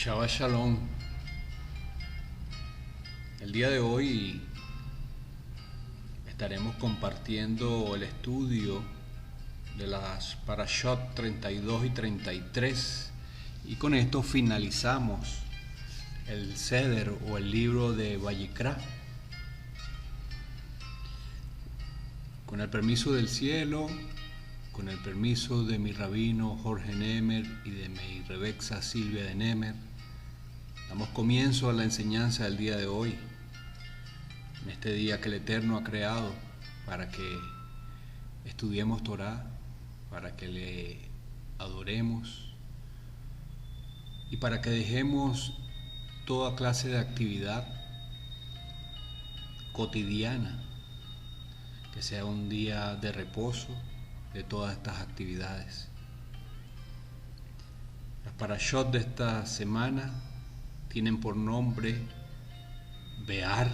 Shabbat Shalom. El día de hoy estaremos compartiendo el estudio de las Parashot 32 y 33 y con esto finalizamos el Seder o el libro de Vayikra. Con el permiso del cielo, con el permiso de mi rabino Jorge Nemer y de mi Rebexa Silvia de Nemer, damos comienzo a la enseñanza del día de hoy, en este día que el Eterno ha creado para que estudiemos Torah, para que le adoremos y para que dejemos toda clase de actividad cotidiana, que sea un día de reposo de todas estas actividades. Las parashot de esta semana tienen por nombre Be'ar,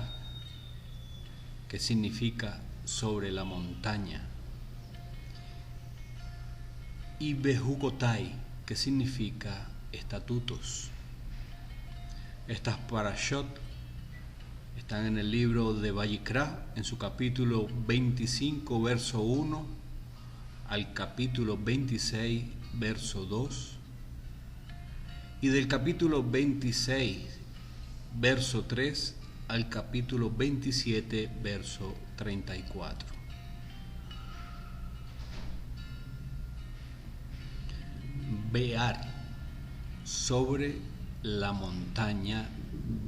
que significa sobre la montaña, y Behukotai, que significa estatutos. Estas parashot están en el libro de Vayikra, en su capítulo 25, verso 1, al capítulo 26, verso 2, y del capítulo 26, verso 3, al capítulo 27, verso 34. Be'ar, sobre la montaña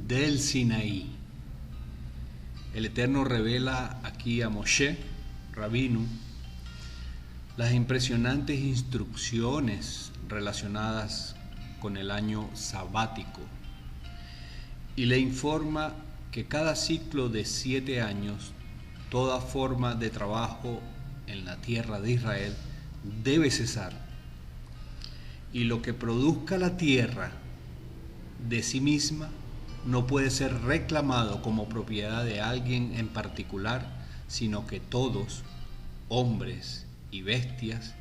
del Sinaí. El Eterno revela aquí a Moshe, rabino, las impresionantes instrucciones relacionadas con el año sabático y le informa que cada ciclo de 7 años, toda forma de trabajo en la tierra de Israel debe cesar, y lo que produzca la tierra de sí misma no puede ser reclamado como propiedad de alguien en particular, sino que todos, hombres y bestias,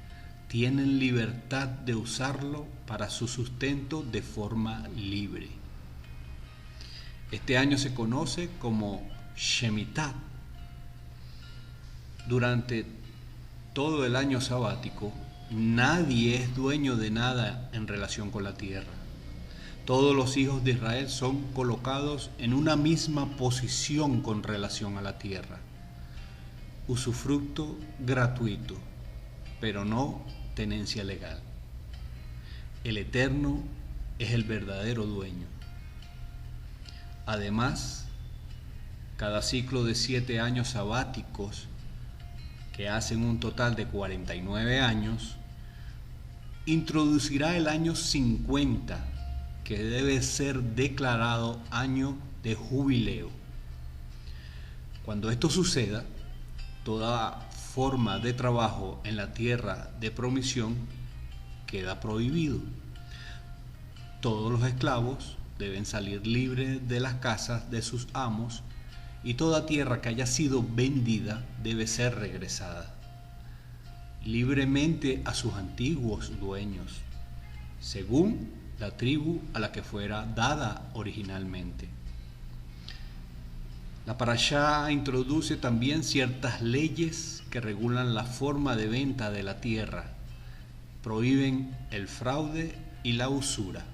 tienen libertad de usarlo para su sustento de forma libre. Este año se conoce como Shemitah. Durante todo el año sabático, nadie es dueño de nada en relación con la tierra. Todos los hijos de Israel son colocados en una misma posición con relación a la tierra. Usufructo gratuito, pero no tenencia legal. El Eterno es el verdadero dueño. Además, cada ciclo de 7 años sabáticos, que hacen un total de 49 años, introducirá el año 50, que debe ser declarado año de jubileo. Cuando esto suceda, toda forma de trabajo en la tierra de promisión queda prohibido. Todos los esclavos deben salir libres de las casas de sus amos, y toda tierra que haya sido vendida debe ser regresada libremente a sus antiguos dueños, según la tribu a la que fuera dada originalmente. La parashá introduce también ciertas leyes que regulan la forma de venta de la tierra, prohíben el fraude y la usura.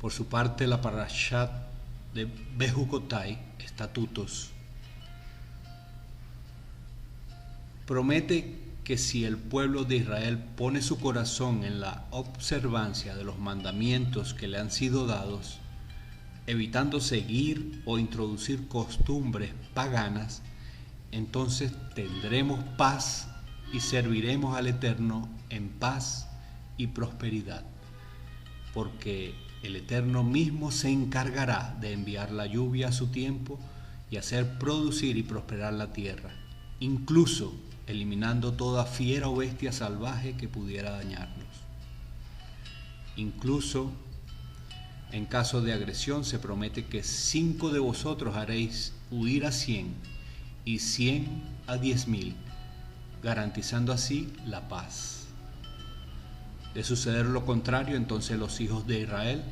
Por su parte, la parashá de Behukotai, estatutos, promete que si el pueblo de Israel pone su corazón en la observancia de los mandamientos que le han sido dados, evitando seguir o introducir costumbres paganas, entonces tendremos paz y serviremos al Eterno en paz y prosperidad, porque el Eterno mismo se encargará de enviar la lluvia a su tiempo y hacer producir y prosperar la tierra, incluso eliminando toda fiera o bestia salvaje que pudiera dañarnos. Incluso en caso de agresión se promete que 5 de vosotros haréis huir a 100 y 100 a 10,000, garantizando así la paz. De suceder lo contrario, entonces los hijos de Israel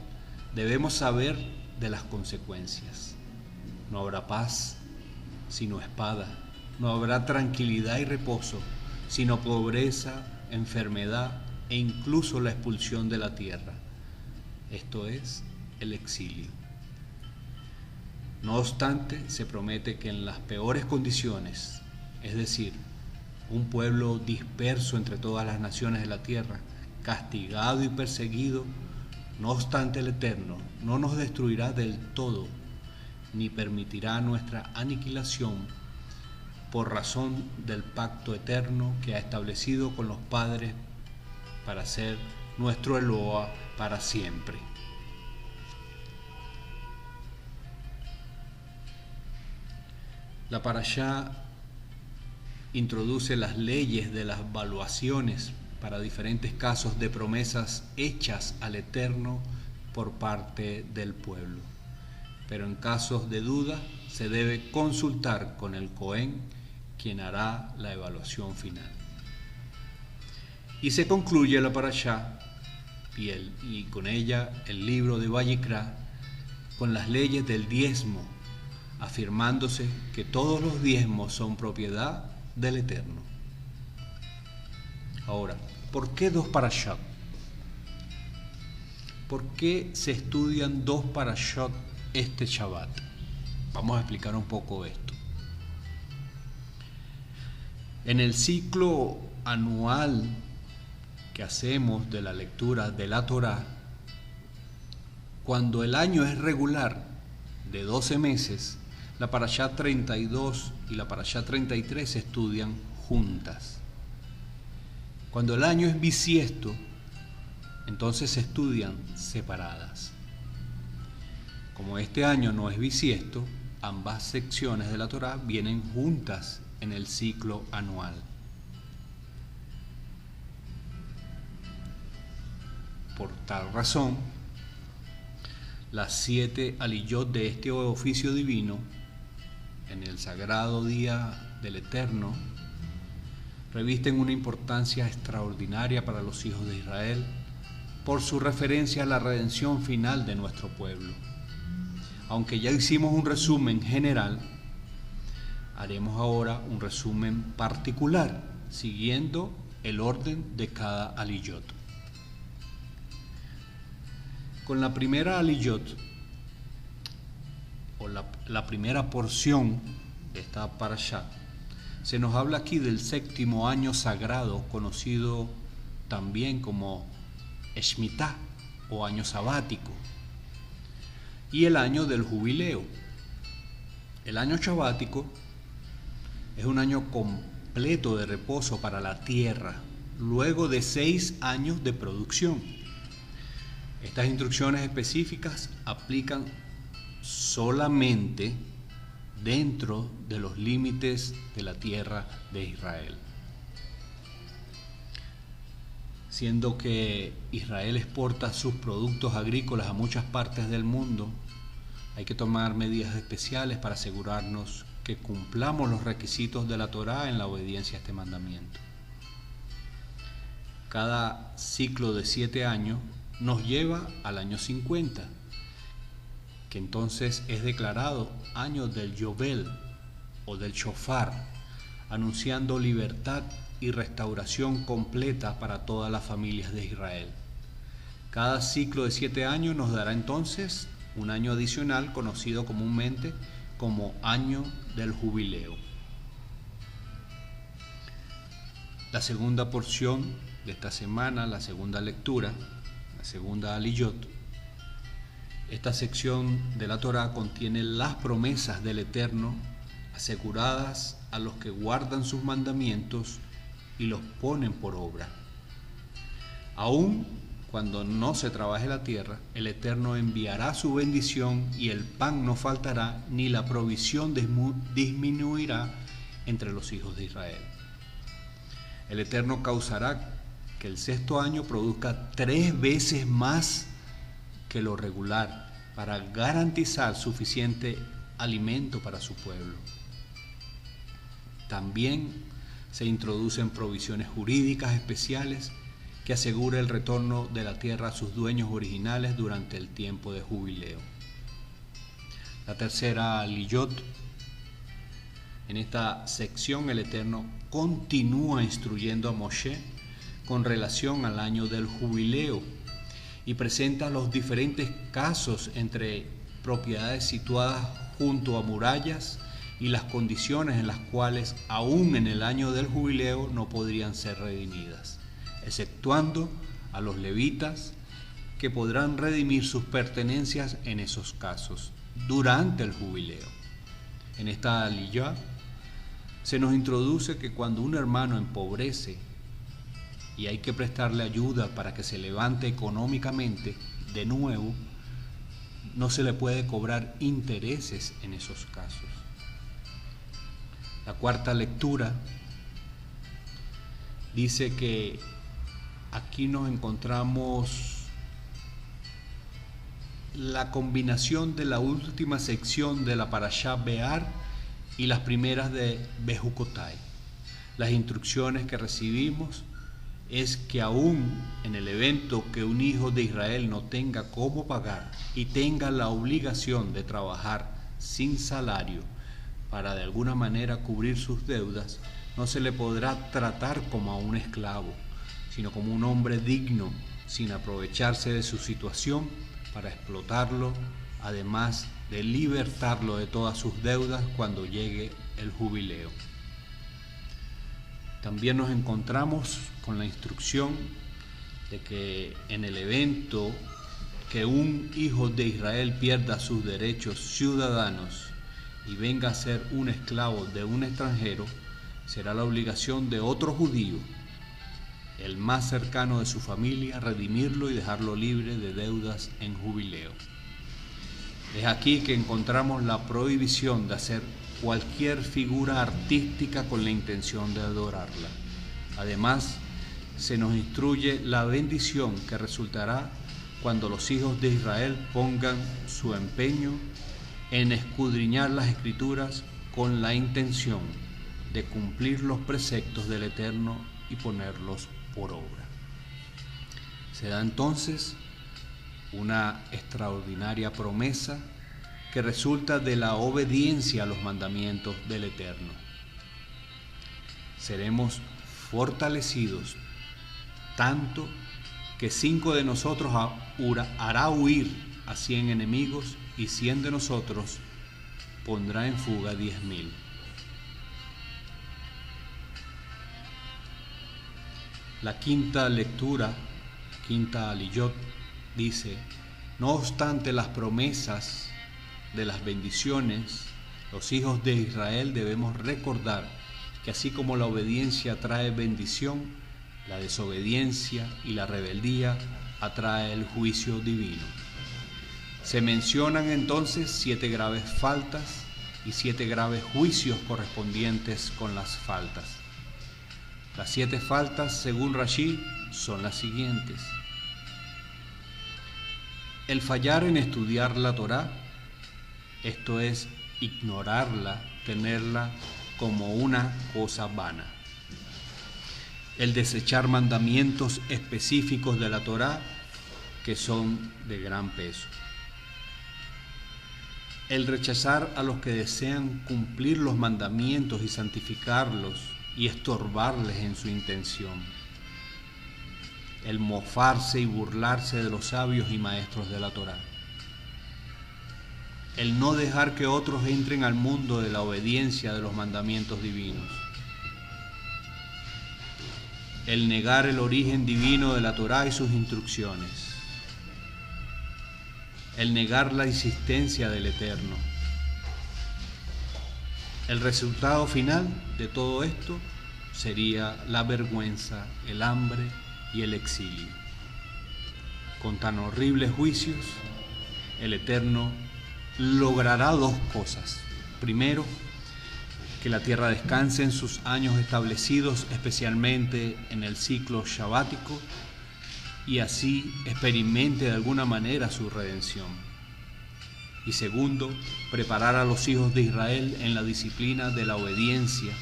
debemos saber de las consecuencias. No habrá paz sino espada, no habrá tranquilidad y reposo sino pobreza, enfermedad e incluso la expulsión de la tierra. Esto es el exilio. No obstante, se promete que en las peores condiciones, es decir, un pueblo disperso entre todas las naciones de la tierra, castigado y perseguido, no obstante el Eterno no nos destruirá del todo, ni permitirá nuestra aniquilación por razón del pacto eterno que ha establecido con los padres para ser nuestro Eloa para siempre. La parashá introduce las leyes de las valuaciones para diferentes casos de promesas hechas al Eterno por parte del pueblo. Pero en casos de duda se debe consultar con el Cohen, quien hará la evaluación final. Y se concluye la parashá y con ella el libro de Vayikra con las leyes del diezmo, afirmándose que todos los diezmos son propiedad del Eterno. Ahora, ¿por qué dos parashot? ¿Por qué se estudian dos parashot este Shabbat? Vamos a explicar un poco esto. En el ciclo anual que hacemos de la lectura de la Torá, cuando el año es regular de 12 meses, la parashá 32 y la parashá 33 se estudian juntas. Cuando el año es bisiesto, entonces se estudian separadas. Como este año no es bisiesto, ambas secciones de la Torá vienen juntas en el ciclo anual. Por tal razón, las 7 aliyot de este oficio divino, en el sagrado día del Eterno, revisten una importancia extraordinaria para los hijos de Israel por su referencia a la redención final de nuestro pueblo. Aunque ya hicimos un resumen general, haremos ahora un resumen particular, siguiendo el orden de cada aliyot. Con la primera aliyot, o la primera porción de esta parashá, se nos habla aquí del séptimo año sagrado, conocido también como Shemitah o año sabático, y el año del jubileo. El año sabático es un año completo de reposo para la tierra, luego de 6 años de producción. Estas instrucciones específicas aplican solamente dentro de los límites de la tierra de Israel. Siendo que Israel exporta sus productos agrícolas a muchas partes del mundo, hay que tomar medidas especiales para asegurarnos que cumplamos los requisitos de la Torá en la obediencia a este mandamiento. Cada ciclo de 7 años nos lleva al año 50, que entonces es declarado año del Yobel o del Shofar, anunciando libertad y restauración completa para todas las familias de Israel. Cada ciclo de 7 años nos dará entonces un año adicional conocido comúnmente como año del jubileo. La segunda porción de esta semana, la segunda lectura, la segunda aliyot, esta sección de la Torá contiene las promesas del Eterno aseguradas a los que guardan sus mandamientos y los ponen por obra. Aún cuando no se trabaje la tierra, el Eterno enviará su bendición y el pan no faltará, ni la provisión disminuirá entre los hijos de Israel. El Eterno causará que el 6º año produzca 3 veces más que lo regular para garantizar suficiente alimento para su pueblo. También se introducen provisiones jurídicas especiales que asegure el retorno de la tierra a sus dueños originales durante el tiempo de jubileo. La tercera aliyot. En esta sección el Eterno continúa instruyendo a Moshe con relación al año del jubileo y presenta los diferentes casos entre propiedades situadas junto a murallas y las condiciones en las cuales aún en el año del jubileo no podrían ser redimidas, exceptuando a los levitas, que podrán redimir sus pertenencias en esos casos durante el jubileo. En esta aliyá se nos introduce que cuando un hermano empobrece y hay que prestarle ayuda para que se levante económicamente, de nuevo, no se le puede cobrar intereses en esos casos. La cuarta lectura dice que aquí nos encontramos la combinación de la última sección de la Parashá Be'ar y las primeras de Bejucotai. Las instrucciones que recibimos es que aún en el evento que un hijo de Israel no tenga cómo pagar y tenga la obligación de trabajar sin salario para de alguna manera cubrir sus deudas, no se le podrá tratar como a un esclavo, sino como un hombre digno, sin aprovecharse de su situación para explotarlo, además de libertarlo de todas sus deudas cuando llegue el jubileo. También nos encontramos con la instrucción de que en el evento que un hijo de Israel pierda sus derechos ciudadanos y venga a ser un esclavo de un extranjero, será la obligación de otro judío, el más cercano de su familia, redimirlo y dejarlo libre de deudas en jubileo. Es aquí que encontramos la prohibición de hacer cualquier figura artística con la intención de adorarla. Además, se nos instruye la bendición que resultará cuando los hijos de Israel pongan su empeño en escudriñar las Escrituras con la intención de cumplir los preceptos del Eterno y ponerlos por obra. Se da entonces una extraordinaria promesa que resulta de la obediencia a los mandamientos del Eterno. Seremos fortalecidos tanto que 5 de nosotros hará huir a 100 enemigos y 100 de nosotros pondrá en fuga 10.000. La quinta lectura, quinta aliyot, dice: no obstante las promesas de las bendiciones, los hijos de Israel debemos recordar que así como la obediencia trae bendición, la desobediencia y la rebeldía atrae el juicio divino. Se mencionan entonces 7 graves faltas y 7 graves juicios correspondientes con las faltas. Las 7 faltas, según Rashi, son las siguientes: el fallar en estudiar la Torá, esto es, ignorarla, tenerla como una cosa vana. El desechar mandamientos específicos de la Torá que son de gran peso. El rechazar a los que desean cumplir los mandamientos y santificarlos y estorbarles en su intención. El mofarse y burlarse de los sabios y maestros de la Torá. El no dejar que otros entren al mundo de la obediencia de los mandamientos divinos. El negar el origen divino de la Torá y sus instrucciones. El negar la existencia del Eterno. El resultado final de todo esto sería la vergüenza, el hambre y el exilio. Con tan horribles juicios, el Eterno logrará 2 cosas. Primero, que la tierra descanse en sus años establecidos, especialmente en el ciclo shabático, y así experimente de alguna manera su redención. Y segundo, preparar a los hijos de Israel en la disciplina de la obediencia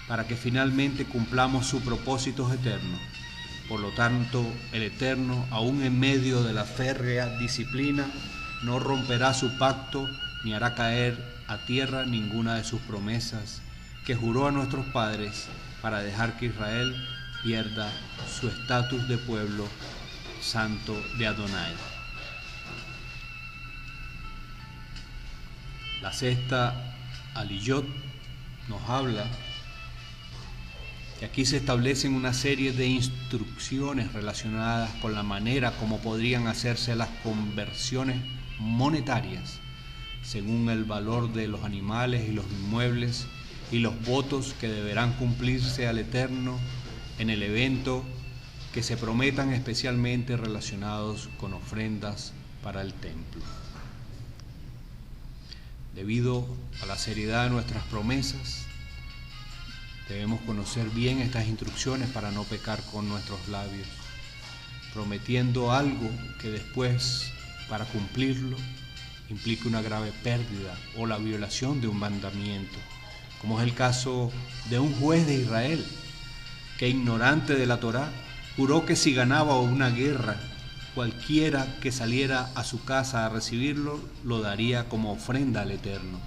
para que finalmente cumplamos sus propósitos eternos Por lo tanto, el Eterno, aún en medio de la férrea disciplina, no romperá su pacto ni hará caer a tierra ninguna de sus promesas que juró a nuestros padres para dejar que Israel pierda su estatus de pueblo santo de Adonai. La sexta Aliyot nos habla que aquí se establecen una serie de instrucciones relacionadas con la manera como podrían hacerse las conversiones monetarias según el valor de los animales y los inmuebles y los votos que deberán cumplirse al Eterno en el evento que se prometan, especialmente relacionados con ofrendas para el templo. Debido a la seriedad de nuestras promesas, debemos conocer bien estas instrucciones para no pecar con nuestros labios, prometiendo algo que después, para cumplirlo, implique una grave pérdida o la violación de un mandamiento, como es el caso de un juez de Israel, que ignorante de la Torá, juró que si ganaba una guerra, cualquiera que saliera a su casa a recibirlo, lo daría como ofrenda al Eterno.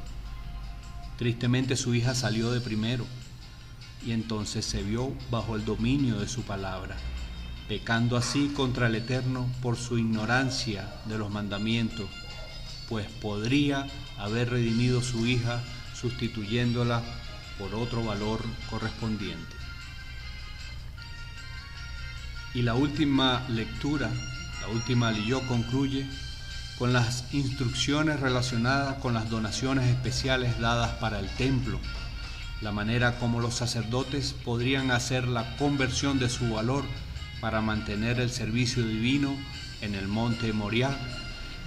Tristemente su hija salió de primero, y entonces se vio bajo el dominio de su palabra, pecando así contra el Eterno por su ignorancia de los mandamientos, pues podría haber redimido su hija sustituyéndola por otro valor correspondiente. Y la última lectura, la última Aliyot, concluye con las instrucciones relacionadas con las donaciones especiales dadas para el templo, la manera como los sacerdotes podrían hacer la conversión de su valor para mantener el servicio divino en el monte Moriah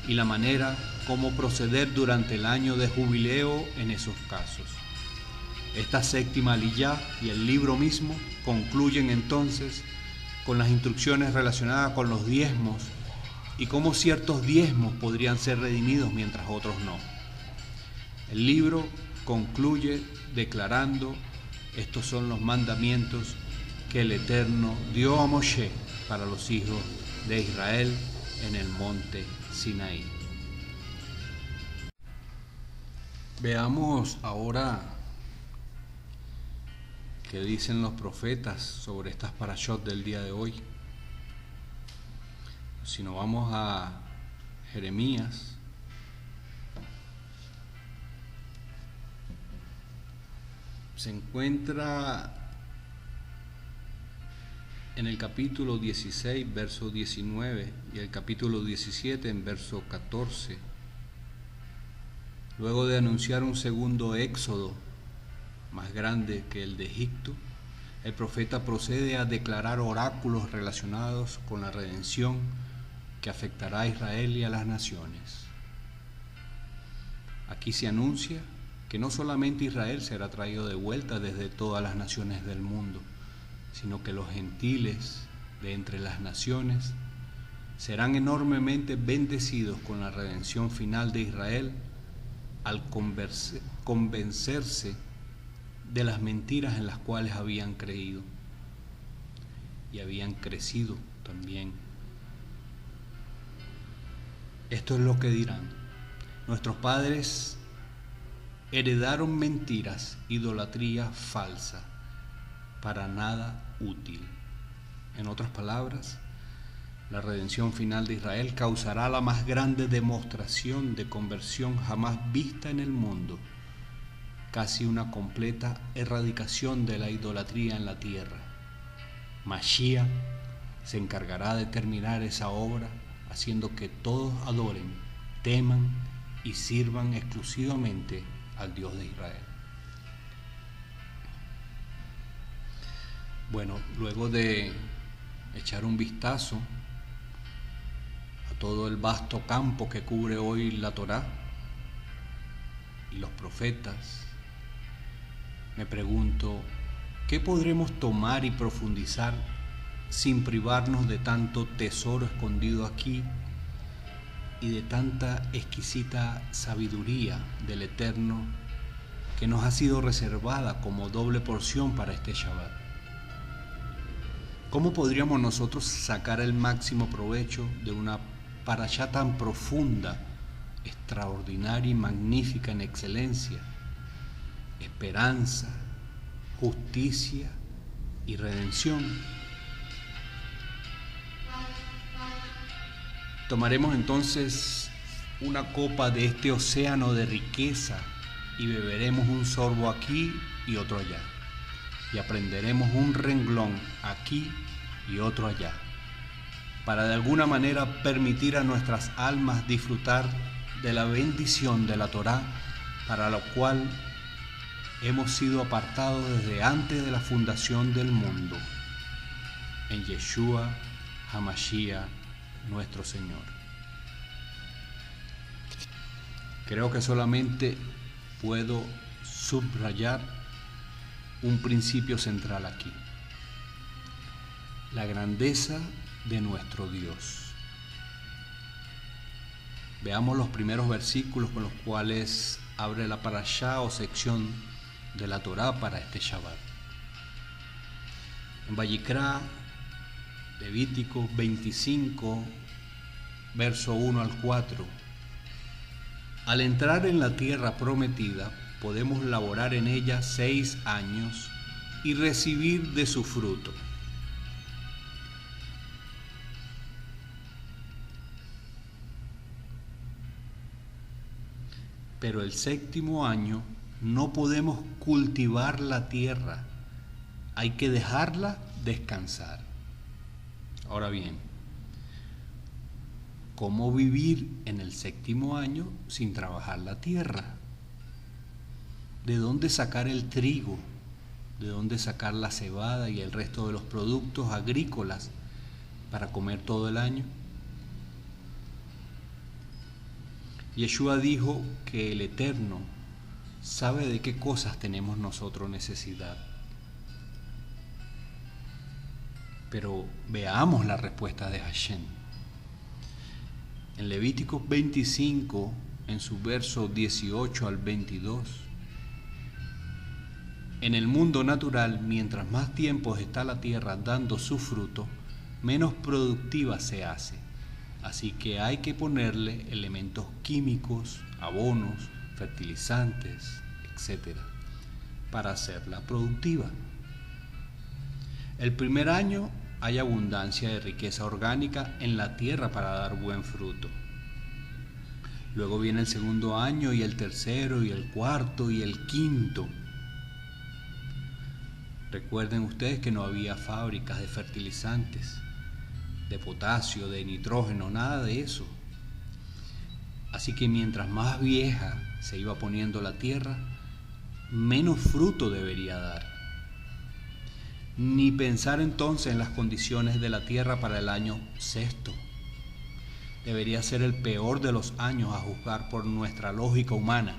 y la manera como proceder durante el año de jubileo en esos casos. Esta séptima Aliyá y el libro mismo concluyen entonces con las instrucciones relacionadas con los diezmos y cómo ciertos diezmos podrían ser redimidos mientras otros no. El libro concluye declarando: estos son los mandamientos que el Eterno dio a Moshe para los hijos de Israel en el monte Sinaí. Veamos ahora qué dicen los profetas sobre estas parashot del día de hoy. Si nos vamos a Jeremías, se encuentra en el capítulo 16, verso 19, y el capítulo 17, en verso 14. Luego de anunciar un segundo éxodo más grande que el de Egipto, el profeta procede a declarar oráculos relacionados con la redención que afectará a Israel y a las naciones. Aquí se anuncia que no solamente Israel será traído de vuelta desde todas las naciones del mundo, sino que los gentiles de entre las naciones serán enormemente bendecidos con la redención final de Israel al convencerse de las mentiras en las cuales habían creído y habían crecido también. Esto es lo que dirán: nuestros padres heredaron mentiras, idolatría falsa, para nada útil. En otras palabras, la redención final de Israel causará la más grande demostración de conversión jamás vista en el mundo, casi una completa erradicación de la idolatría en la tierra. Mashiach se encargará de terminar esa obra, haciendo que todos adoren, teman y sirvan exclusivamente al Dios de Israel. Bueno, luego de echar un vistazo a todo el vasto campo que cubre hoy la Torá y los profetas, me pregunto, ¿qué podremos tomar y profundizar sin privarnos de tanto tesoro escondido aquí y de tanta exquisita sabiduría del Eterno que nos ha sido reservada como doble porción para este Shabbat? ¿Cómo podríamos nosotros sacar el máximo provecho de una parashá tan profunda, extraordinaria y magnífica en excelencia? Esperanza, justicia y redención. Tomaremos entonces una copa de este océano de riqueza y beberemos un sorbo aquí y otro allá. Y aprenderemos un renglón aquí y otro allá, para de alguna manera permitir a nuestras almas disfrutar de la bendición de la Torá, para lo cual hemos sido apartados desde antes de la fundación del mundo, en Yeshua HaMashiach, nuestro Señor. Creo que solamente puedo subrayar un principio central aquí: la grandeza de nuestro Dios. Veamos los primeros versículos con los cuales abre la parashá o sección de la Torá para este Shabbat. En Vayikra, Levítico 25, verso 1 al 4. Al entrar en la tierra prometida, podemos laborar en ella 6 años y recibir de su fruto. Pero el 7º año no podemos cultivar la tierra, hay que dejarla descansar. Ahora bien, ¿cómo vivir en el 7º año sin trabajar la tierra? ¿De dónde sacar el trigo? ¿De dónde sacar la cebada y el resto de los productos agrícolas para comer todo el año? Yeshua dijo que el Eterno sabe de qué cosas tenemos nosotros necesidad. Pero veamos la respuesta de Hashem. En Levítico 25, en su verso 18 al 22, en el mundo natural, mientras más tiempo está la tierra dando su fruto, menos productiva se hace. Así que hay que ponerle elementos químicos, abonos, fertilizantes, etc., para hacerla productiva. El primer año hay abundancia de riqueza orgánica en la tierra para dar buen fruto. Luego viene el 2º año y el 3º y el 4º y el 5º. Recuerden ustedes que no había fábricas de fertilizantes, de potasio, de nitrógeno, nada de eso. Así que mientras más vieja se iba poniendo la tierra, menos fruto debería dar. Ni pensar entonces en las condiciones de la tierra para el año 6º. Debería ser el peor de los años a juzgar por nuestra lógica humana.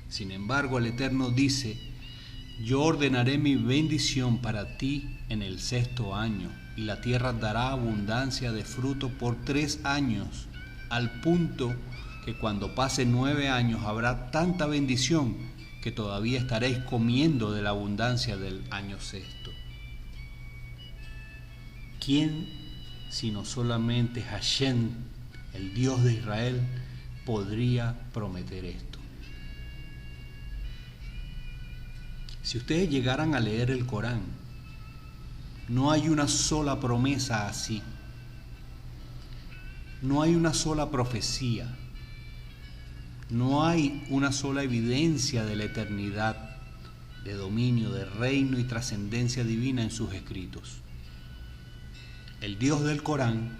Sin embargo, el Eterno dice: yo ordenaré mi bendición para ti en el 6º año, y la tierra dará abundancia de fruto por 3 años, al punto que cuando pase 9 años habrá tanta bendición que todavía estaréis comiendo de la abundancia del año 6º. ¿Quién, sino solamente Hashem, el Dios de Israel, podría prometer esto? Si ustedes llegaran a leer el Corán, no hay una sola promesa así. No hay una sola profecía. No hay una sola evidencia de la eternidad, de dominio, de reino y trascendencia divina en sus escritos. El Dios del Corán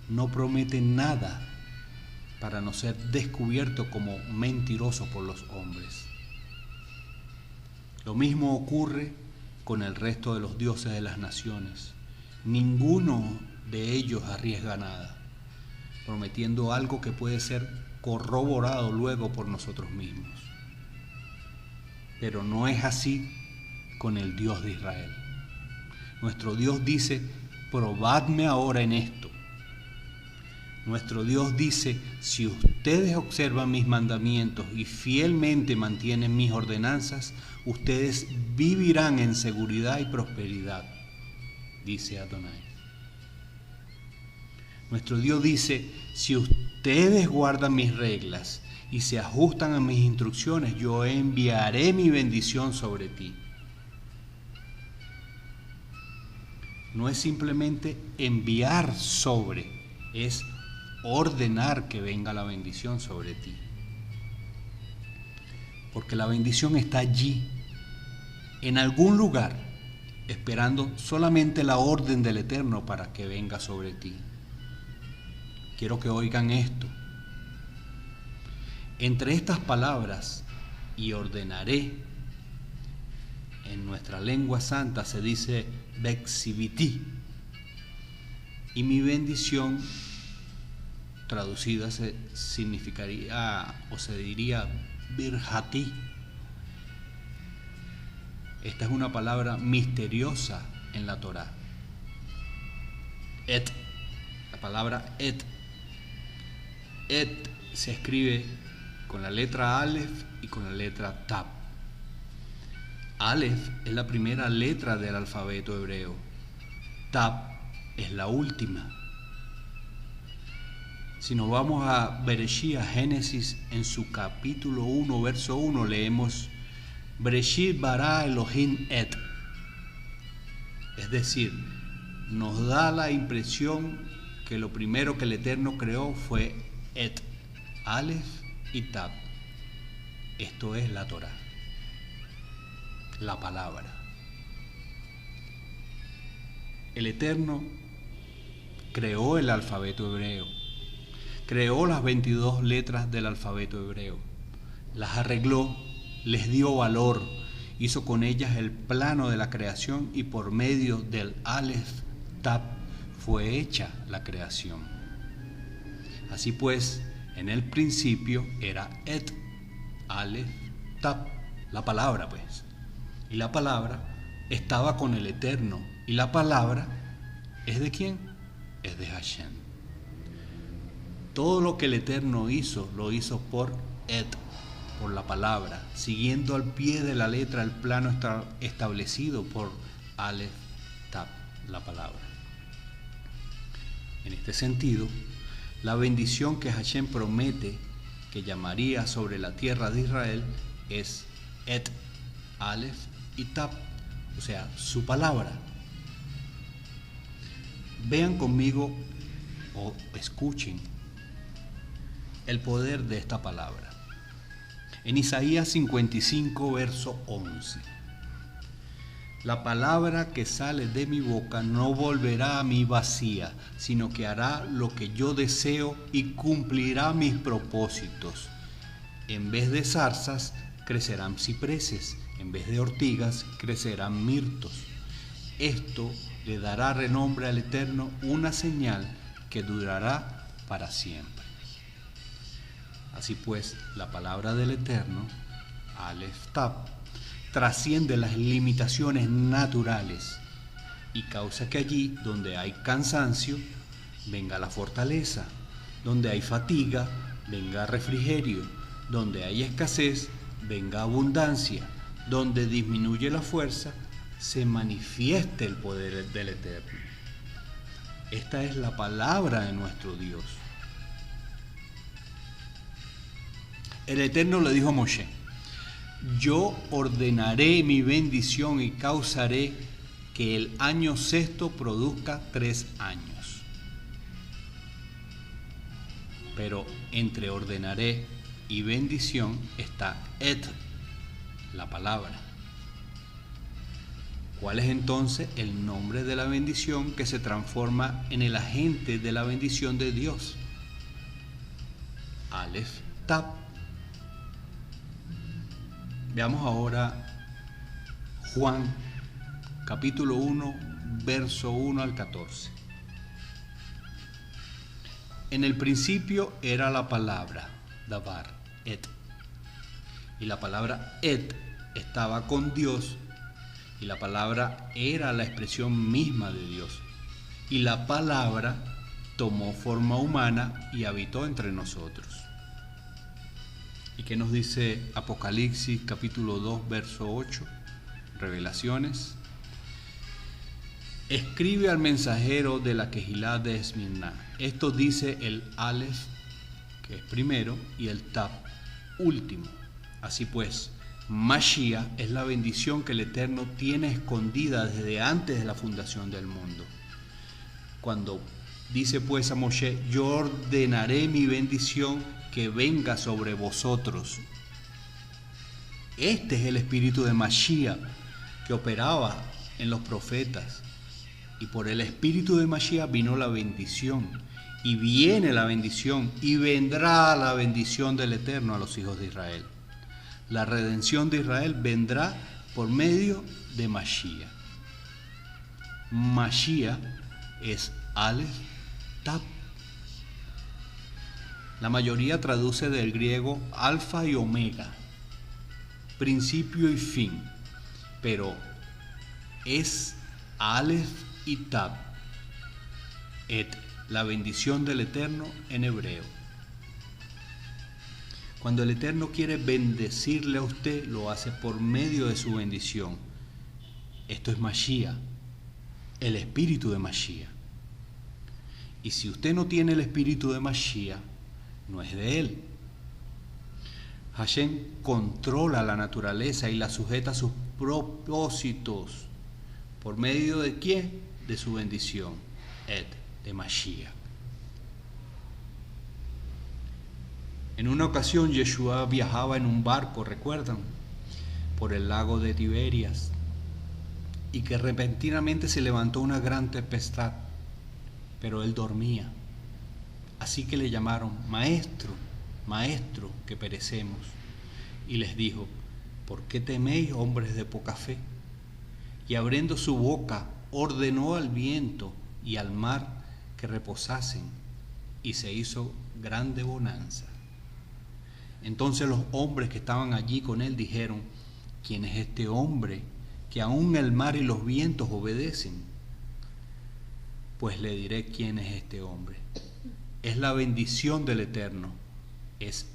no promete nada para no ser descubierto como mentiroso por los hombres. Lo mismo ocurre con el resto de los dioses de las naciones. Ninguno de ellos arriesga nada, prometiendo algo que puede ser corroborado luego por nosotros mismos. Pero no es así con el Dios de Israel. Nuestro Dios dice: probadme ahora en esto. Nuestro Dios dice: si ustedes observan mis mandamientos y fielmente mantienen mis ordenanzas, ustedes vivirán en seguridad y prosperidad. dice Adonai. Nuestro Dios dice, si ustedes guardan mis reglas y se ajustan a mis instrucciones, yo enviaré mi bendición sobre ti. No es simplemente enviar sobre, es ordenar que venga la bendición sobre ti. Porque la bendición está allí, en algún lugar, esperando solamente la orden del Eterno para que venga sobre ti. Quiero que oigan esto. Entre estas palabras, y ordenaré, en nuestra lengua santa se dice Bexibiti, y mi bendición traducida significaría o se diría Birjati. Esta es una palabra misteriosa en la Torá. La palabra et se escribe con la letra Aleph y con la letra Tab. Aleph es la primera letra del alfabeto hebreo. Tab es la última. Si nos vamos a Bereshit, a Génesis, en su capítulo 1, verso 1, leemos Bereshit bara Elohim et. Es decir, nos da la impresión que lo primero que el Eterno creó fue et, Aleph y Tab. Esto es la Torá, la palabra. El Eterno creó el alfabeto hebreo, creó las 22 letras del alfabeto hebreo, las arregló, les dio valor, hizo con ellas el plano de la creación y por medio del Aleph Tab fue hecha la creación. Así pues, en el principio era et, Aleph, Tab, la palabra pues. Y la palabra estaba con el Eterno. Y la palabra ¿es de quién? Es de Hashem. Todo lo que el Eterno hizo, lo hizo por et, por la palabra, siguiendo al pie de la letra el plano establecido por Aleph, Tab, la palabra. En este sentido, la bendición que Hashem promete que llamaría sobre la tierra de Israel es et, Aleph y Tab, o sea, su palabra. Vean conmigo o escuchen el poder de esta palabra. En Isaías 55, verso 11. La palabra que sale de mi boca no volverá a mí vacía, sino que hará lo que yo deseo y cumplirá mis propósitos. En vez de zarzas, crecerán cipreses, en vez de ortigas, crecerán mirtos. Esto le dará renombre al Eterno, una señal que durará para siempre. Así pues, la palabra del Eterno, Aleph Tab, trasciende las limitaciones naturales y causa que allí donde hay cansancio venga la fortaleza, donde hay fatiga venga refrigerio, donde hay escasez venga abundancia, donde disminuye la fuerza se manifieste el poder del Eterno. Esta es la palabra de nuestro Dios. El Eterno le dijo a Moshe: yo ordenaré mi bendición y causaré que el año sexto produzca 3 años. Pero entre ordenaré y bendición está et, la palabra. ¿Cuál es entonces el nombre de la bendición que se transforma en el agente de la bendición de Dios? Aleph Tab. Veamos ahora Juan, capítulo 1, verso 1 al 14. En el principio era la palabra, Dabar, et. Y la palabra et estaba con Dios, y la palabra era la expresión misma de Dios. Y la palabra tomó forma humana y habitó entre nosotros. ¿Y qué nos dice Apocalipsis capítulo 2, verso 8? Revelaciones. escribe al mensajero de la Quejilá de Esmirna. Esto dice el Aleph, que es primero, y el Tab, último. Así pues, Mashiach es la bendición que el Eterno tiene escondida desde antes de la fundación del mundo. Cuando dice pues a Moshe: yo ordenaré mi bendición que venga sobre vosotros. Este es el espíritu de Mashiach que operaba en los profetas. Y por el espíritu de Mashiach vino la bendición. Y viene la bendición. Y vendrá la bendición del Eterno a los hijos de Israel. La redención de Israel vendrá por medio de Mashiach. Mashiach es Aleph, Tab. La mayoría traduce del griego alfa y omega, principio y fin, pero es Aleph y Tab, la bendición del Eterno en hebreo. Cuando el Eterno quiere bendecirle a usted, lo hace por medio de su bendición. Esto es Mashiach, el espíritu de Mashiach. Y si usted no tiene el espíritu de Mashiach, no es de él. Hashem controla la naturaleza y la sujeta a sus propósitos. ¿Por medio de quién? De su bendición, de Mashiach. En una ocasión Yeshua viajaba en un barco, ¿recuerdan?, por el lago de Tiberias, y que repentinamente se levantó una gran tempestad, pero él dormía. Así que le llamaron: maestro, maestro, que perecemos. Y les dijo: ¿por qué teméis, hombres de poca fe? Y abriendo su boca, ordenó al viento y al mar que reposasen, y se hizo grande bonanza. Entonces los hombres que estaban allí con él dijeron: ¿quién es este hombre que aún el mar y los vientos obedecen? Pues le diré quién es este hombre. Es la bendición del Eterno. Es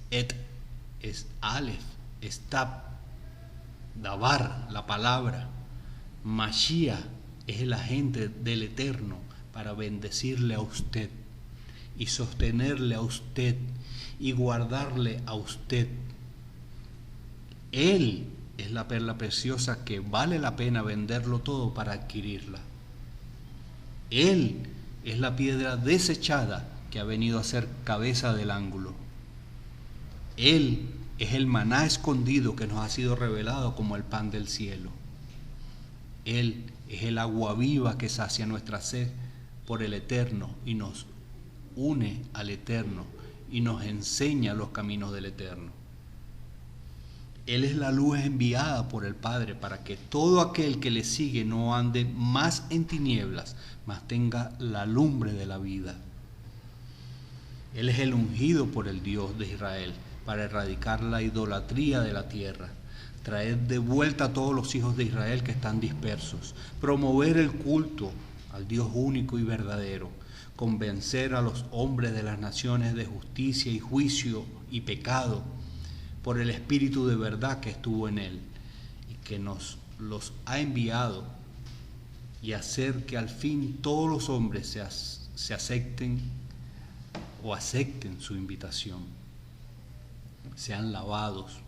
es Aleph, es Tab, Dabar, la palabra. Mashiach es el agente del Eterno para bendecirle a usted y sostenerle a usted y guardarle a usted. Él es la perla preciosa que vale la pena venderlo todo para adquirirla. Él es la piedra desechada que ha venido a ser cabeza del ángulo. Él es el maná escondido que nos ha sido revelado como el pan del cielo. Él es el agua viva que sacia nuestra sed por el Eterno y nos une al Eterno y nos enseña los caminos del Eterno. Él es la luz enviada por el Padre para que todo aquel que le sigue no ande más en tinieblas, mas tenga la lumbre de la vida. Él es el ungido por el Dios de Israel para erradicar la idolatría de la tierra, traer de vuelta a todos los hijos de Israel que están dispersos, promover el culto al Dios único y verdadero, convencer a los hombres de las naciones de justicia y juicio y pecado por el espíritu de verdad que estuvo en él y que nos los ha enviado, y hacer que al fin todos los hombres se acepten su invitación, sean lavados,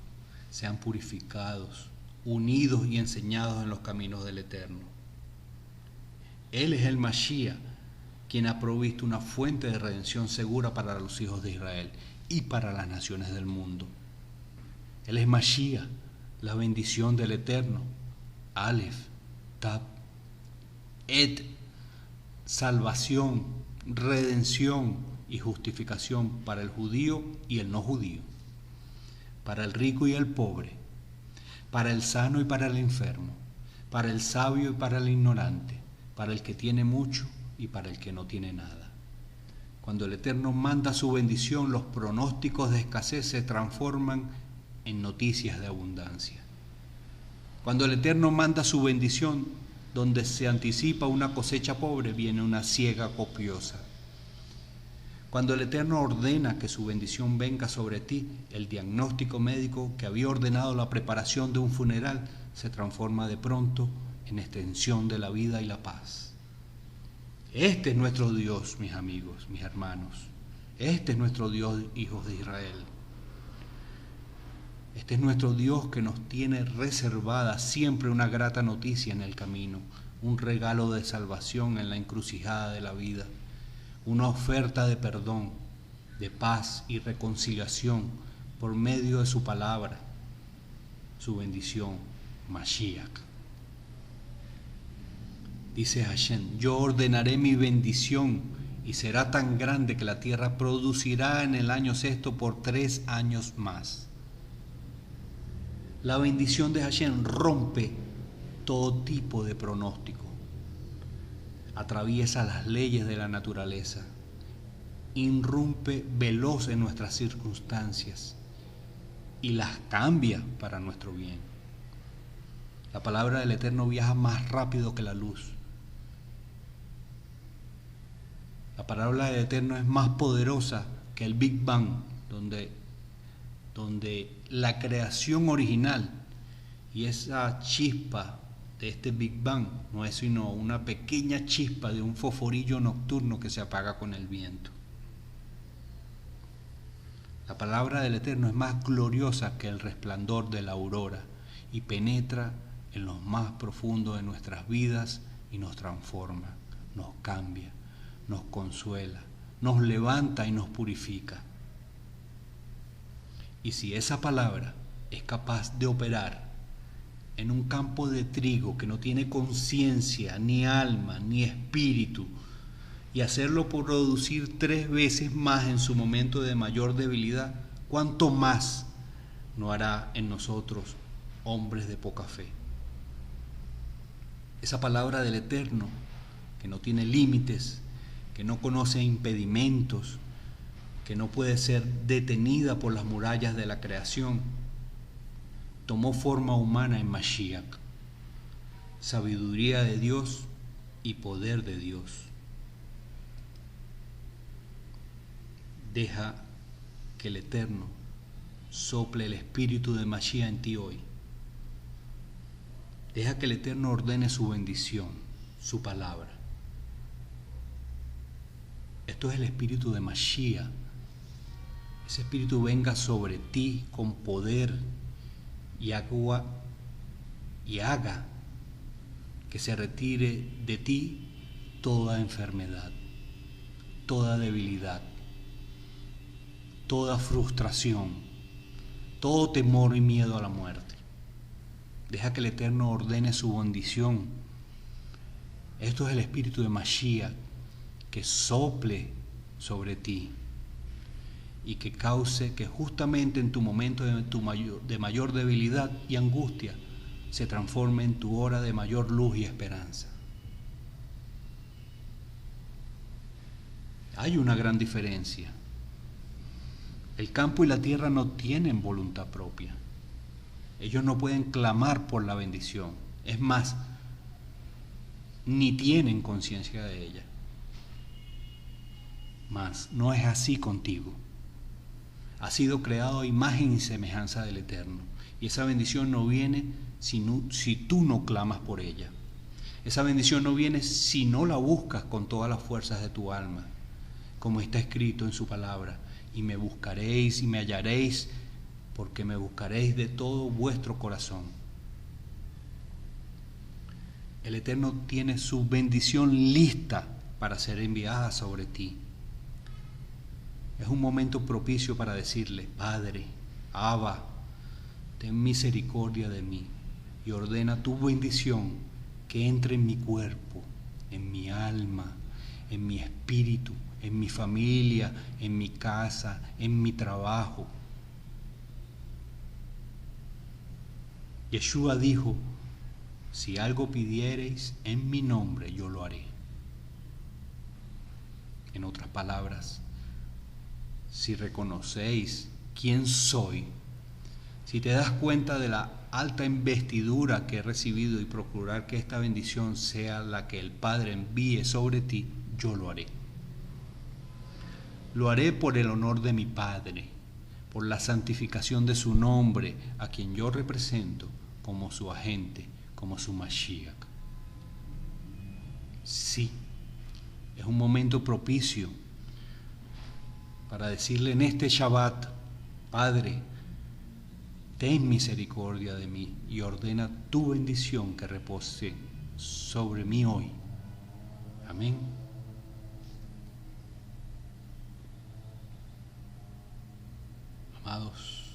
sean purificados, unidos y enseñados en los caminos del Eterno. Él es el Mashiach, quien ha provisto una fuente de redención segura para los hijos de Israel y para las naciones del mundo. Él es Mashiach, la bendición del Eterno, Aleph, Tab, salvación, redención y justificación para el judío y el no judío, para el rico y el pobre, para el sano y para el enfermo, para el sabio y para el ignorante, para el que tiene mucho y para el que no tiene nada. Cuando el Eterno manda su bendición, los pronósticos de escasez se transforman en noticias de abundancia. Cuando el Eterno manda su bendición, donde se anticipa una cosecha pobre, viene una siega copiosa. Cuando el Eterno ordena que su bendición venga sobre ti, el diagnóstico médico que había ordenado la preparación de un funeral se transforma de pronto en extensión de la vida y la paz. Este es nuestro Dios, mis amigos, mis hermanos. Este es nuestro Dios, hijos de Israel. Este es nuestro Dios que nos tiene reservada siempre una grata noticia en el camino, un regalo de salvación en la encrucijada de la vida, una oferta de perdón, de paz y reconciliación por medio de su palabra, su bendición, Mashiach. Dice Hashem, yo ordenaré mi bendición y será tan grande que la tierra producirá en el año sexto por 3 años más. La bendición de Hashem rompe todo tipo de pronóstico, atraviesa las leyes de la naturaleza, irrumpe veloz en nuestras circunstancias y las cambia para nuestro bien. La palabra del Eterno viaja más rápido que la luz. La palabra del Eterno es más poderosa que el Big Bang, donde la creación original y esa chispa de este Big Bang no es sino una pequeña chispa de un fosforillo nocturno que se apaga con el viento. La palabra del Eterno es más gloriosa que el resplandor de la aurora y penetra en lo más profundo de nuestras vidas y nos transforma, nos cambia, nos consuela, nos levanta y nos purifica. Y si esa palabra es capaz de operar en un campo de trigo que no tiene conciencia, ni alma, ni espíritu, y hacerlo producir 3 veces más en su momento de mayor debilidad, ¿cuánto más no hará en nosotros, hombres de poca fe? Esa palabra del Eterno, que no tiene límites, que no conoce impedimentos, que no puede ser detenida por las murallas de la creación, tomó forma humana en Mashiach, sabiduría de Dios y poder de Dios. Deja que el Eterno sople el espíritu de Mashiach en ti hoy. Deja que el Eterno ordene su bendición, su palabra. Esto es el espíritu de Mashiach. Ese espíritu venga sobre ti con poder y haga que se retire de ti toda enfermedad, toda debilidad, toda frustración, todo temor y miedo a la muerte. Deja que el Eterno ordene su bendición. Esto es el espíritu de Mashiach que sople sobre ti y que cause que justamente en tu momento de mayor debilidad y angustia se transforme en tu hora de mayor luz y esperanza. Hay una gran diferencia. El campo y la tierra no tienen voluntad propia. Ellos no pueden clamar por la bendición. Es más, ni tienen conciencia de ella. Mas no es así contigo. Has sido creado a imagen y semejanza del Eterno. Y esa bendición no viene si tú no clamas por ella. Esa bendición no viene si no la buscas con todas las fuerzas de tu alma, como está escrito en su palabra. Y me buscaréis y me hallaréis, porque me buscaréis de todo vuestro corazón. El Eterno tiene su bendición lista para ser enviada sobre ti. Es un momento propicio para decirle: Padre, Abba, ten misericordia de mí y ordena tu bendición que entre en mi cuerpo, en mi alma, en mi espíritu, en mi familia, en mi casa, en mi trabajo. Yeshua dijo: si algo pidiereis en mi nombre, yo lo haré. En otras palabras, si reconocéis quién soy, si te das cuenta de la alta investidura que he recibido y procurar que esta bendición sea la que el Padre envíe sobre ti, yo lo haré. Lo haré por el honor de mi Padre, por la santificación de su nombre, a quien yo represento como su agente, como su Mashiach. Sí, Es un momento propicio para decirle en este Shabbat: Padre, ten misericordia de mí y ordena tu bendición que repose sobre mí hoy. Amén. Amados,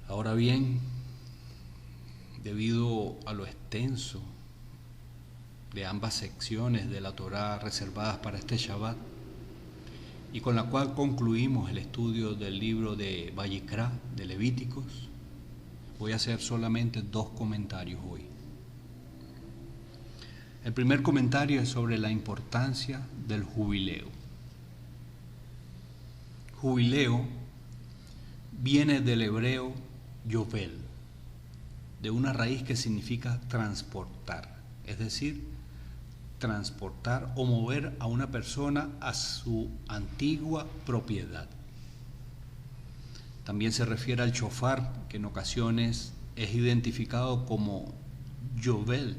ahora bien, debido a lo extenso de ambas secciones de la Torá reservadas para este Shabbat, y con la cual concluimos el estudio del libro de Vayikra, de Levíticos, voy a hacer solamente 2 comentarios hoy. El primer comentario es sobre la importancia del jubileo. Jubileo viene del hebreo yovel, de una raíz que significa transportar, es decir, transportar o mover a una persona a su antigua propiedad. También se refiere al shofar, que en ocasiones es identificado como yovel,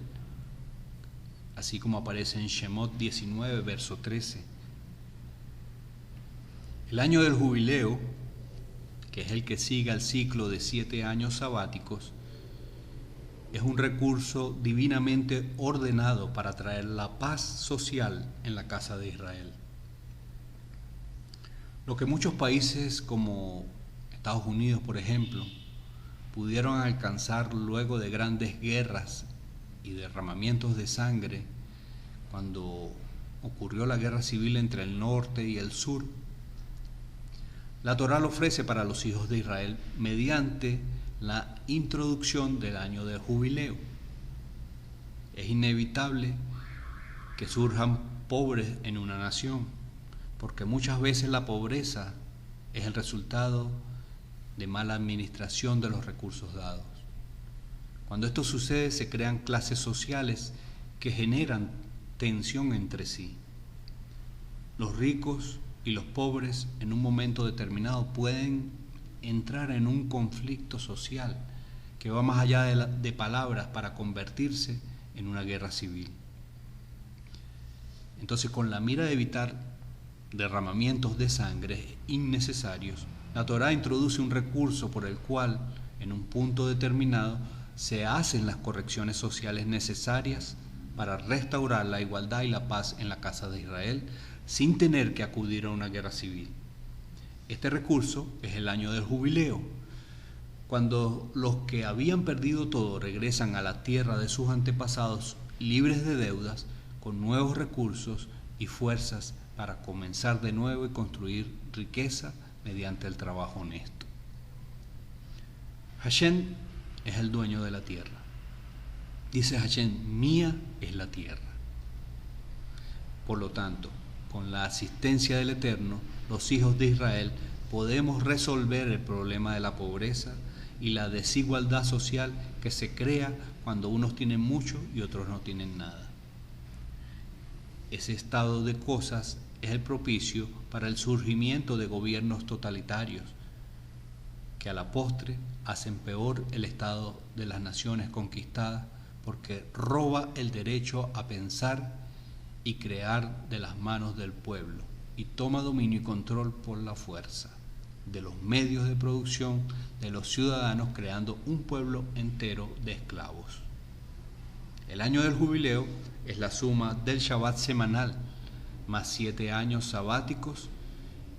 así como aparece en Shemot 19, verso 13. El año del jubileo, que es el que sigue al ciclo de 7 años sabáticos, es un recurso divinamente ordenado para traer la paz social en la casa de Israel. Lo que muchos países como Estados Unidos, por ejemplo, pudieron alcanzar luego de grandes guerras y derramamientos de sangre, cuando ocurrió la guerra civil entre el norte y el sur, la Torá lo ofrece para los hijos de Israel mediante la introducción del año del jubileo. Es inevitable que surjan pobres en una nación, porque muchas veces la pobreza es el resultado de mala administración de los recursos dados. Cuando esto sucede, se crean clases sociales que generan tensión entre sí. Los ricos y los pobres en un momento determinado pueden entrar en un conflicto social que va más allá de palabras para convertirse en una guerra civil. Entonces, con la mira de evitar derramamientos de sangre innecesarios, la Torá introduce un recurso por el cual, en un punto determinado, se hacen las correcciones sociales necesarias para restaurar la igualdad y la paz en la casa de Israel, sin tener que acudir a una guerra civil. Este recurso es el año del jubileo, cuando los que habían perdido todo regresan a la tierra de sus antepasados libres de deudas, con nuevos recursos y fuerzas para comenzar de nuevo y construir riqueza mediante el trabajo honesto. Hashem es el dueño de la tierra. Dice Hashem: mía es la tierra. Por lo tanto, con la asistencia del Eterno, los hijos de Israel podemos resolver el problema de la pobreza y la desigualdad social que se crea cuando unos tienen mucho y otros no tienen nada. Ese estado de cosas es el propicio para el surgimiento de gobiernos totalitarios, que a la postre hacen peor el estado de las naciones conquistadas, porque roba el derecho a pensar y crear de las manos del pueblo, y toma dominio y control por la fuerza de los medios de producción de los ciudadanos, creando un pueblo entero de esclavos. El año del jubileo es la suma del Shabbat semanal más 7 años sabáticos,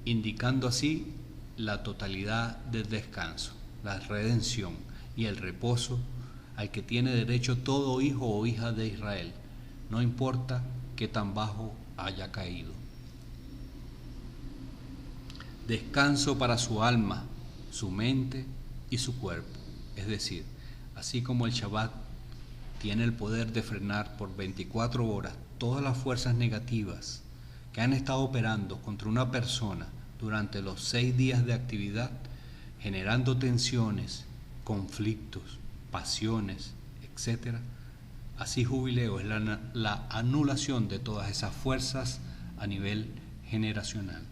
indicando así la totalidad del descanso, la redención y el reposo al que tiene derecho todo hijo o hija de Israel, no importa qué tan bajo haya caído. Descanso para su alma, su mente y su cuerpo. Es decir, así como el Shabbat tiene el poder de frenar por 24 horas todas las fuerzas negativas que han estado operando contra una persona durante los 6 días de actividad, generando tensiones, conflictos, pasiones, etc., así jubileo es la anulación de todas esas fuerzas a nivel generacional.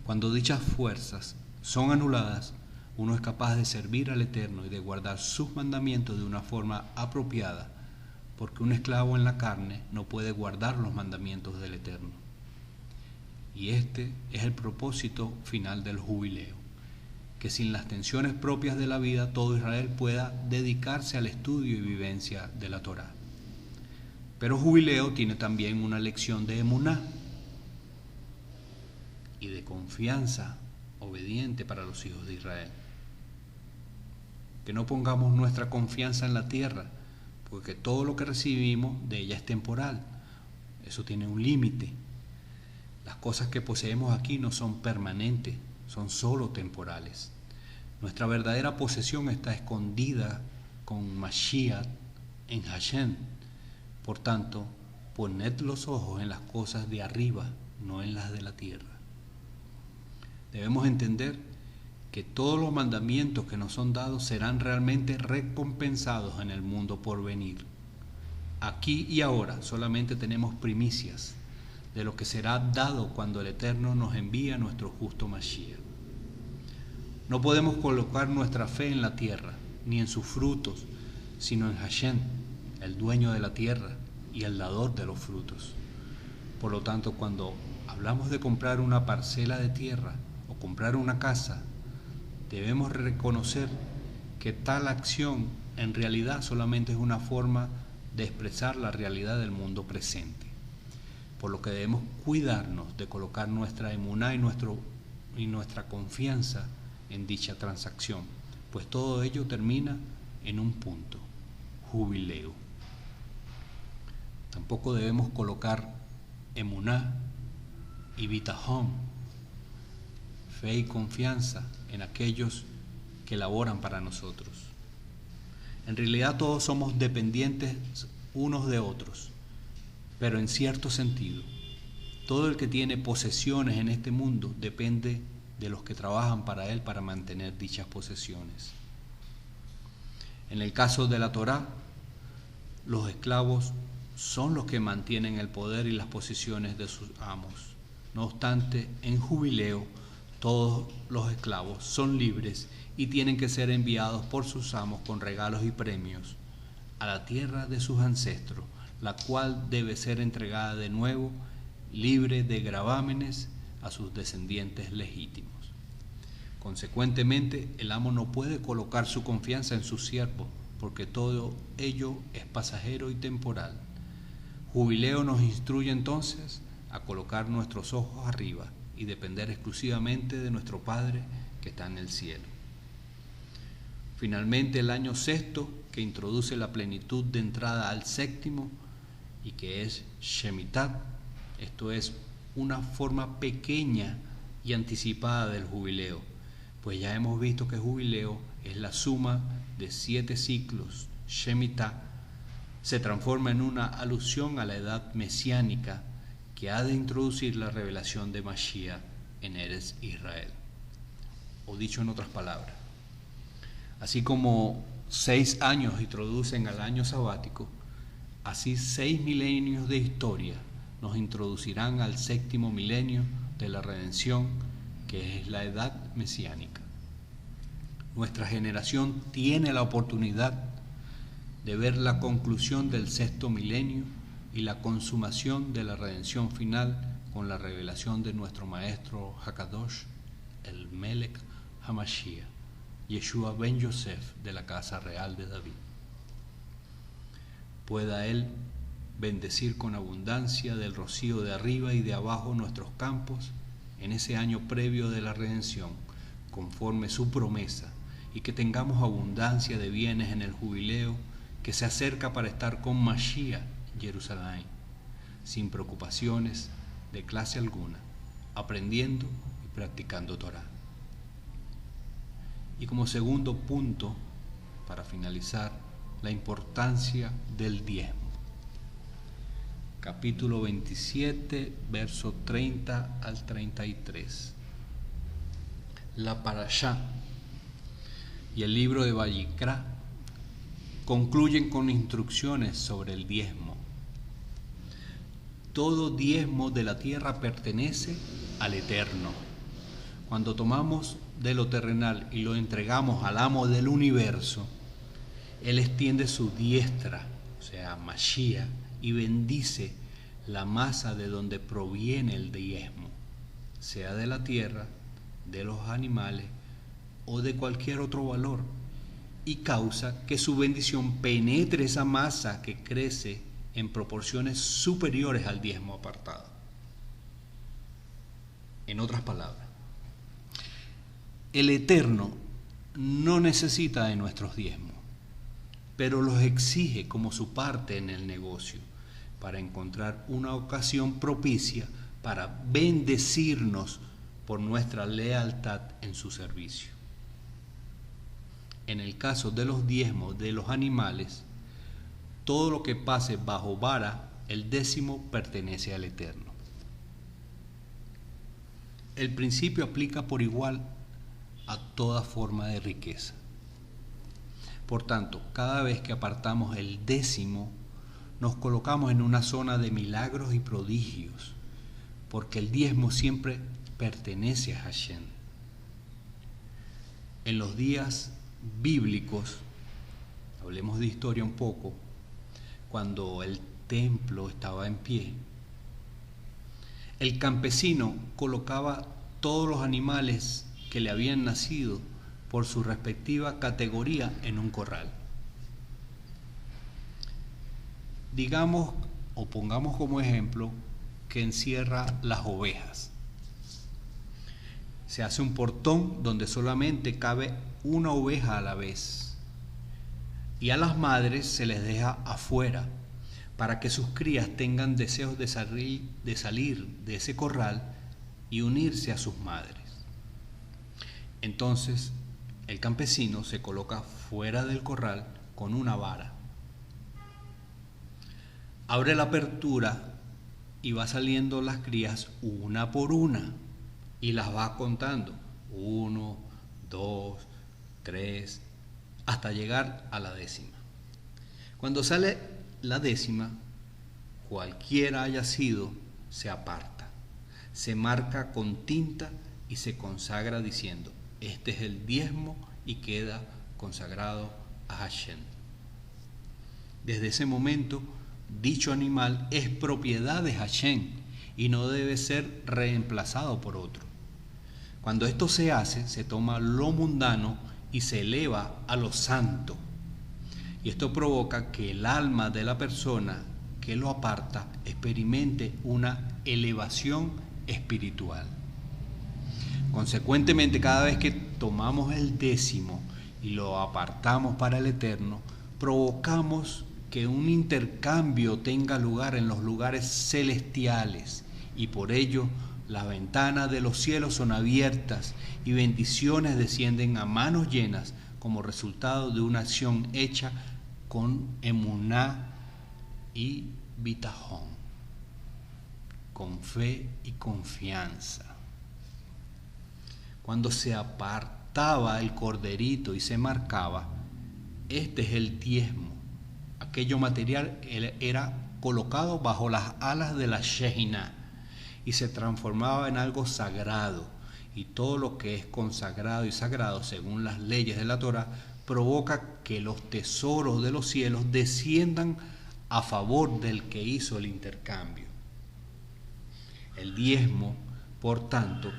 Cuando dichas fuerzas son anuladas, uno es capaz de servir al Eterno y de guardar sus mandamientos de una forma apropiada porque un esclavo en la carne no puede guardar los mandamientos del Eterno. Y este es el propósito final del jubileo, que sin las tensiones propias de la vida todo Israel pueda dedicarse al estudio y vivencia de la Torá. Pero jubileo tiene también una lección de emuná y de confianza obediente para los hijos de Israel. Que no pongamos nuestra confianza en la tierra, porque todo lo que recibimos de ella es temporal. Eso tiene un límite. Las cosas que poseemos aquí no son permanentes, son solo temporales. Nuestra verdadera posesión está escondida con Mashiach en Hashem. Por tanto, poned los ojos en las cosas de arriba, no en las de la tierra. Debemos entender que todos los mandamientos que nos son dados serán realmente recompensados en el mundo por venir. Aquí y ahora solamente tenemos primicias de lo que será dado cuando el Eterno nos envíe a nuestro justo Mashiach. No podemos colocar nuestra fe en la tierra, ni en sus frutos, sino en Hashem, el dueño de la tierra y el dador de los frutos. Por lo tanto, cuando hablamos de comprar una parcela de tierra o comprar una casa, debemos reconocer que tal acción en realidad solamente es una forma de expresar la realidad del mundo presente. Por lo que debemos cuidarnos de colocar nuestra emuná y nuestra confianza en dicha transacción, pues todo ello termina en un punto: jubileo. Tampoco debemos colocar emuná y bitajón, fe y confianza, en aquellos que laboran para nosotros. En realidad todos somos dependientes unos de otros, pero en cierto sentido, todo el que tiene posesiones en este mundo depende de los que trabajan para él para mantener dichas posesiones. En el caso de la Torá, los esclavos son los que mantienen el poder y las posesiones de sus amos. No obstante, en jubileo, todos los esclavos son libres y tienen que ser enviados por sus amos con regalos y premios a la tierra de sus ancestros, la cual debe ser entregada de nuevo, libre de gravámenes, a sus descendientes legítimos. Consecuentemente, el amo no puede colocar su confianza en sus siervos, porque todo ello es pasajero y temporal. Jubileo nos instruye entonces a colocar nuestros ojos arriba y depender exclusivamente de nuestro Padre que está en el cielo. Finalmente, el año sexto, que introduce la plenitud de entrada al séptimo y que es Shemitah, esto es una forma pequeña y anticipada del jubileo, pues ya hemos visto que jubileo es la suma de 7 ciclos. Shemitah se transforma en una alusión a la edad mesiánica que ha de introducir la revelación de Mashiach en Eretz Israel. O dicho en otras palabras, así como 6 años introducen al año sabático, así 6 milenios de historia nos introducirán al séptimo milenio de la redención, que es la edad mesiánica. Nuestra generación tiene la oportunidad de ver la conclusión del sexto milenio y la consumación de la redención final con la revelación de nuestro maestro Hakadosh, el Melech HaMashiach, Yeshua ben Yosef, de la casa real de David. Pueda él bendecir con abundancia del rocío de arriba y de abajo nuestros campos en ese año previo de la redención, conforme su promesa, y que tengamos abundancia de bienes en el jubileo que se acerca para estar con Mashiach en Jerusalén, sin preocupaciones de clase alguna, aprendiendo y practicando Torah. Y como segundo punto, para finalizar, la importancia del diezmo. Capítulo 27, verso 30 al 33. La Parashá y el libro de Vayikra concluyen con instrucciones sobre el diezmo. Todo diezmo de la tierra pertenece al Eterno. Cuando tomamos de lo terrenal y lo entregamos al amo del universo, Él extiende su diestra sea, Mashiach, y bendice la masa de donde proviene el diezmo, sea de la tierra, de los animales o de cualquier otro valor, y causa que su bendición penetre esa masa que crece en proporciones superiores al diezmo apartado. En otras palabras, el Eterno no necesita de nuestros diezmos, pero los exige como su parte en el negocio, para encontrar una ocasión propicia para bendecirnos por nuestra lealtad en su servicio. En el caso de los diezmos de los animales, todo lo que pase bajo vara, el décimo pertenece al Eterno. El principio aplica por igual a toda forma de riqueza. Por tanto, cada vez que apartamos el décimo, nos colocamos en una zona de milagros y prodigios, porque el diezmo siempre pertenece a Hashem. En los días bíblicos, hablemos de historia un poco, cuando el templo estaba en pie, el campesino colocaba todos los animales que le habían nacido por su respectiva categoría en un corral. Digamos o pongamos como ejemplo que encierra las ovejas. Se hace un portón donde solamente cabe una oveja a la vez, y a las madres se les deja afuera para que sus crías tengan deseos de salir de ese corral y unirse a sus madres. Entonces el campesino se coloca fuera del corral con una vara, abre la apertura y va saliendo las crías una por una y las va contando: 1, 2, 3, hasta llegar a la décima. Cuando sale la décima, cualquiera haya sido, se aparta, se marca con tinta y se consagra diciendo: este es el diezmo, y queda consagrado a Hashem. Desde ese momento, dicho animal es propiedad de Hashem y no debe ser reemplazado por otro. Cuando esto se hace, se toma lo mundano y se eleva a lo santo. Y esto provoca que el alma de la persona que lo aparta experimente una elevación espiritual. Consecuentemente, cada vez que tomamos el décimo y lo apartamos para el Eterno, provocamos que un intercambio tenga lugar en los lugares celestiales, y por ello las ventanas de los cielos son abiertas y bendiciones descienden a manos llenas como resultado de una acción hecha con emuná y bitajón, con fe y confianza. Cuando se apartaba el corderito y se marcaba: este es el diezmo, aquello material era colocado bajo las alas de la Shejiná y se transformaba en algo sagrado, y todo lo que es consagrado y sagrado según las leyes de la Torá provoca que los tesoros de los cielos desciendan a favor del que hizo el intercambio. El diezmo, por tanto,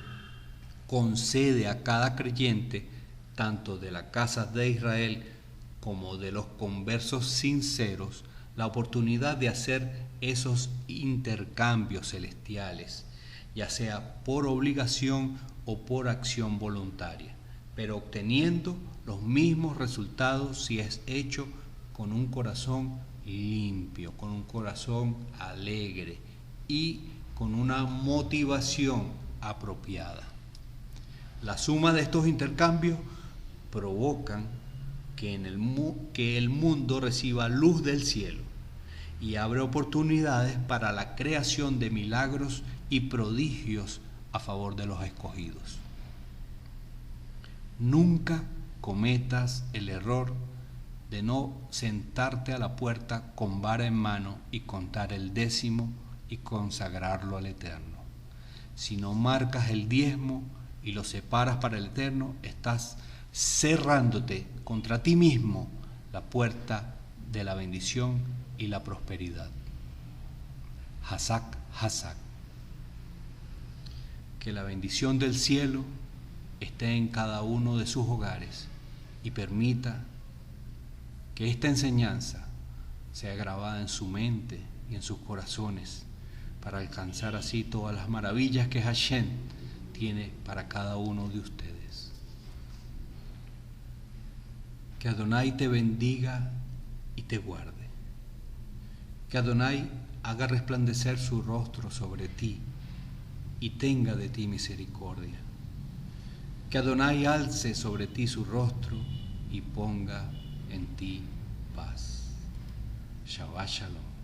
concede a cada creyente, tanto de la casa de Israel como de los conversos sinceros, la oportunidad de hacer esos intercambios celestiales, ya sea por obligación o por acción voluntaria, pero obteniendo los mismos resultados si es hecho con un corazón limpio, con un corazón alegre y con una motivación apropiada. La suma de estos intercambios provocan que el mundo reciba luz del cielo y abre oportunidades para la creación de milagros y prodigios a favor de los escogidos. Nunca cometas el error de no sentarte a la puerta con vara en mano y contar el décimo y consagrarlo al Eterno. Si no marcas el diezmo y lo separas para el Eterno, estás cerrándote contra ti mismo la puerta de la bendición y la prosperidad. Hazak, Hazak. Que la bendición del cielo esté en cada uno de sus hogares y permita que esta enseñanza sea grabada en su mente y en sus corazones para alcanzar así todas las maravillas que Hashem tiene para cada uno de ustedes. Que Adonai te bendiga y te guarde. Que Adonai haga resplandecer su rostro sobre ti y tenga de ti misericordia. Que Adonai alce sobre ti su rostro y ponga en ti paz. Shabbat Shalom.